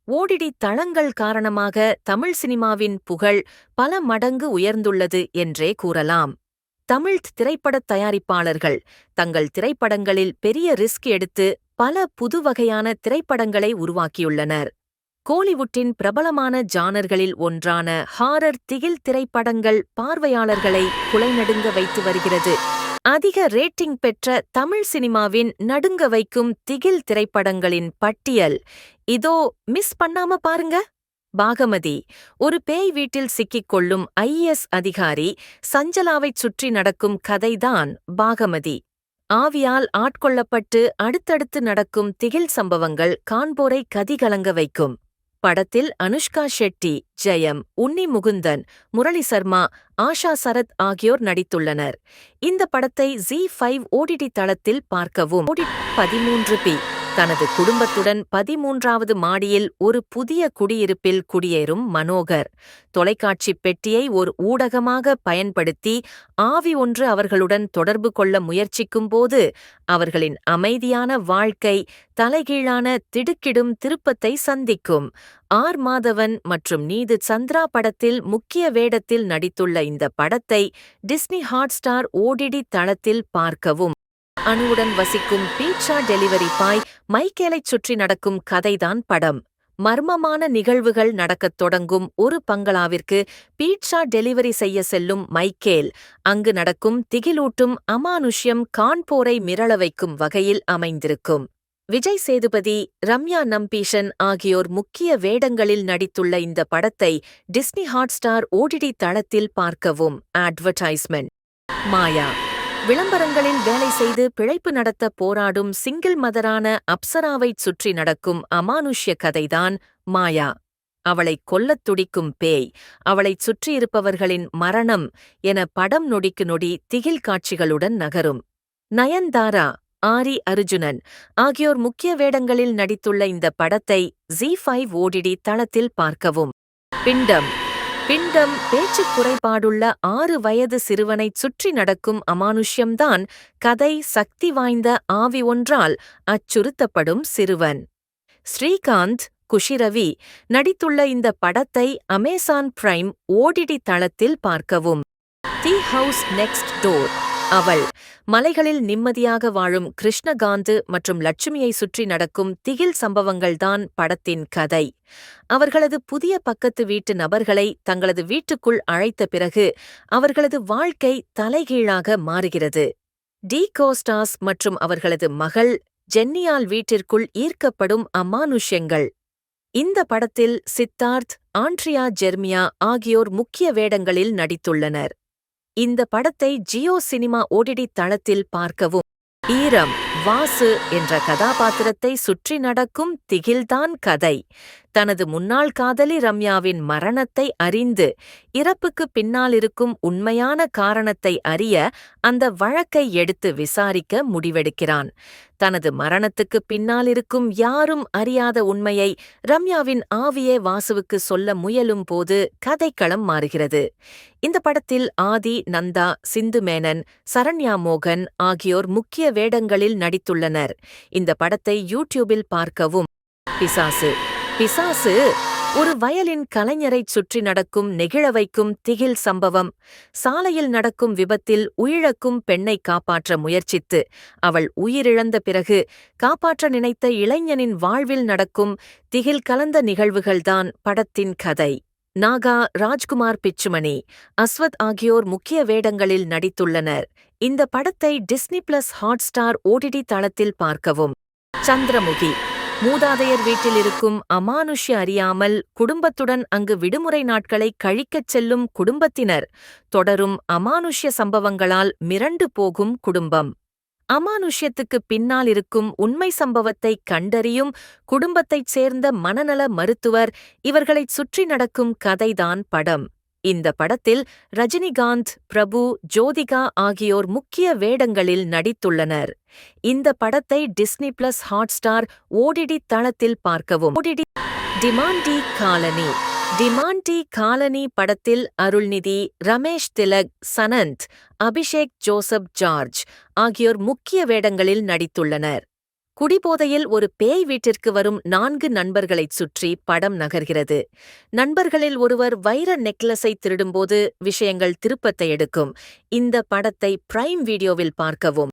OTT தளங்கள் காரணமாக தமிழ் சினிமாவின் புகழ் பல மடங்கு உயர்ந்துள்ளது என்றே கூறலாம். தமிழ் திரைப்படத் தயாரிப்பாளர்கள் தங்கள் திரைப்படங்களில் பெரிய ரிஸ்க் எடுத்து பல புதுவகையான திரைப்படங்களை உருவாக்கியுள்ளனர். கோலிவுட்டின் பிரபலமான ஜானர்களில் ஒன்றான ஹாரர் திகில் திரைப்படங்கள் பார்வையாளர்களை குலைநடுங்க வைத்து வருகிறது. அதிக ரேட்டிங் பெற்ற தமிழ் சினிமாவின் நடுங்க வைக்கும் திகில் திரைப்படங்களின் பட்டியல் இதோ. மிஸ் பண்ணாம பாருங்க. பாகமதி. ஒரு பேய் வீட்டில் சிக்கிக் கொள்ளும் ஐஏஎஸ் அதிகாரி சஞ்சலாவைச் சுற்றி நடக்கும் கதைதான் பாகமதி. ஆவியால் ஆட்கொள்ளப்பட்டு அடுத்தடுத்து நடக்கும் திகில் சம்பவங்கள் காண்போரை கதிகலங்க வைக்கும். படத்தில் அனுஷ்கா ஷெட்டி, ஜெயம், உன்னி முகுந்தன், முரளி சர்மா, ஆஷா சரத் ஆகியோர் நடித்துள்ளனர். இந்த படத்தை ZEE5 ஓடிடி தளத்தில் பார்க்கவும். 13 தனது குடும்பத்துடன் 13வது மாடியில் ஒரு புதிய குடியிருப்பில் குடியேறும் மனோகர். தொலைக்காட்சிப் பெட்டியை ஒரு ஊடகமாக பயன்படுத்தி ஆவி ஒன்று அவர்களுடன் தொடர்பு கொள்ள முயற்சிக்கும்போது அவர்களின் அமைதியான வாழ்க்கை தலைகீழான திடுக்கிடும் திருப்பத்தை சந்திக்கும். மாதவன் மற்றும் நீது சந்திரா படத்தில் முக்கிய வேடத்தில் நடித்துள்ள இந்த படத்தை டிஸ்னி ஹாட்ஸ்டார் ஓடிடி தளத்தில் பார்க்கவும். அணுவுடன் வசிக்கும் பீட்சா டெலிவரி பாய் மைக்கேலைச் சுற்றி நடக்கும் கதைதான் படம். மர்மமான நிகழ்வுகள் நடக்கத் தொடங்கும் ஒரு பங்களாவிற்கு பீட்சா டெலிவரி செய்ய செல்லும் மைக்கேல். அங்கு நடக்கும் திகிலூட்டும் அமானுஷ்யம் காண்போரை மிரள வைக்கும் வகையில் அமைந்திருக்கும். விஜய் சேதுபதி, ரம்யா நம்பீஷன் ஆகியோர் முக்கிய வேடங்களில் நடித்துள்ள இந்த படத்தை டிஸ்னி ஹாட்ஸ்டார் ஓடிடி தளத்தில் பார்க்கவும். அட்வர்டைஸ்மெண்ட். மாயா. விளம்பரங்களில் வேலை செய்து பிழைப்பு நடத்த போராடும் சிங்கிள் மதரான அப்சராவைச் சுற்றி நடக்கும் அமானுஷ்ய கதைதான் மாயா. அவளைக் கொல்லத் துடிக்கும் பேய், அவளைச் சுற்றியிருப்பவர்களின் மரணம் என படம் நொடிக்கு நொடி திகில் காட்சிகளுடன் நகரும். நயன்தாரா, ஆரி அர்ஜுனன் ஆகியோர் முக்கிய வேடங்களில் நடித்துள்ள இந்த படத்தை ZEE5 ஓடிடி தளத்தில் பார்க்கவும். பிண்டம். பேச்சுக் குறைபாடுள்ள 6 வயது சிறுவனைச் சுற்றி நடக்கும் அமானுஷ்யம்தான் கதை. சக்தி வாய்ந்த ஆவி ஒன்றால் அச்சுறுத்தப்படும் சிறுவன். ஸ்ரீகாந்த், குஷிரவி நடித்துள்ள இந்த படத்தை அமேசான் பிரைம் ஓடிடி தளத்தில் பார்க்கவும். The house next door. அவள். மலைகளில் நிம்மதியாக வாழும் கிருஷ்ணகாந்து மற்றும் லட்சுமியை சுற்றி நடக்கும் திகில் சம்பவங்கள்தான் படத்தின் கதை. அவர்களது புதிய பக்கத்து வீட்டு நபர்களை தங்களது வீட்டுக்குள் அழைத்த பிறகு அவர்களது வாழ்க்கை தலைகீழாக மாறுகிறது. டி கோஸ்டாஸ் மற்றும் அவர்களது மகள் ஜென்னியால் வீட்டிற்குள் ஈர்க்கப்படும் அமானுஷ்யங்கள். இந்த படத்தில் சித்தார்த், ஆண்ட்ரியா ஜெர்மியா ஆகியோர் முக்கிய வேடங்களில் நடித்துள்ளனர். இந்த படத்தை ஜியோ சினிமா ஓடிடி தளத்தில் பார்க்கவும். ஈரம். வாசு என்ற கதாபாத்திரத்தை சுற்றி நடக்கும் திகில்தான் கதை. தனது முன்னாள் காதலி ரம்யாவின் மரணத்தை அறிந்து இறப்புக்கு பின்னாலிருக்கும் உண்மையான காரணத்தை அறிய அந்த வழக்கை எடுத்து விசாரிக்க முடிவெடுக்கிறான். தனது மரணத்துக்கு பின்னாலிருக்கும் யாரும் அறியாத உண்மையை ரம்யாவின் ஆவியே வாசுவுக்கு சொல்ல முயலும் போது கதைக்களம் மாறுகிறது. இந்த படத்தில் ஆதி, நந்தா, சிந்து மேனன், சரண்யா மோகன் ஆகியோர் முக்கிய வேடங்களில் நடித்துள்ளனர். இந்த படத்தை யூடியூபில் பார்க்கவும். பிசாசு ஒரு வயலின் கலைஞரைச் சுற்றி நடக்கும் நெகிழ வைக்கும் திகில் சம்பவம். சாலையில் நடக்கும் விபத்தில் உயிழக்கும் பெண்ணை காப்பாற்ற முயற்சித்து அவள் உயிரிழந்த பிறகு காப்பாற்ற நினைத்த இளைஞனின் வாழ்வில் நடக்கும் திகில் கலந்த நிகழ்வுகள்தான் படத்தின் கதை. நாகா, ராஜ்குமார் பிச்சுமணி, அஸ்வத் ஆகியோர் முக்கிய வேடங்களில் நடித்துள்ளனர். இந்த படத்தை டிஸ்னி பிளஸ் ஹாட்ஸ்டார் ஓடிடி தளத்தில் பார்க்கவும். சந்திரமுகி. மூதாதையர் வீட்டில் இருக்கும் அமானுஷ்ய அறியாமல் குடும்பத்துடன் அங்கு விடுமுறை நாட்களை கழிக்கச் செல்லும் குடும்பத்தினர். தொடரும் அமானுஷ்ய சம்பவங்களால் மிரண்டு போகும் குடும்பம். அமானுஷ்யத்துக்கு பின்னால் இருக்கும் உண்மை சம்பவத்தை கண்டறியும் குடும்பத்தைச் சேர்ந்த மனநல மருத்துவர். இவர்களைச் சுற்றி நடக்கும் கதைதான் படம். இந்த படத்தில் ரஜினிகாந்த், பிரபு, ஜோதிகா ஆகியோர் முக்கிய வேடங்களில் நடித்துள்ளனர். இந்த படத்தை டிஸ்னி பிளஸ் ஹாட்ஸ்டார் ஓடிடி தளத்தில் பார்க்கவும். டிமாண்டி காலனி படத்தில் அருள்நிதி, ரமேஷ் திலக், சனந்த், அபிஷேக் ஜோசப் ஜார்ஜ் ஆகியோர் முக்கிய வேடங்களில் நடித்துள்ளனர். குடிபோதையில் ஒரு பேய் வீட்டிற்கு வரும் 4 நண்பர்களைச் சுற்றி படம் நகர்கிறது. நண்பர்களில் ஒருவர் வைர நெக்லஸை திருடும்போது விஷயங்கள் திருப்பத்தை எடுக்கும். இந்த படத்தை பிரைம் வீடியோவில் பார்க்கவும்.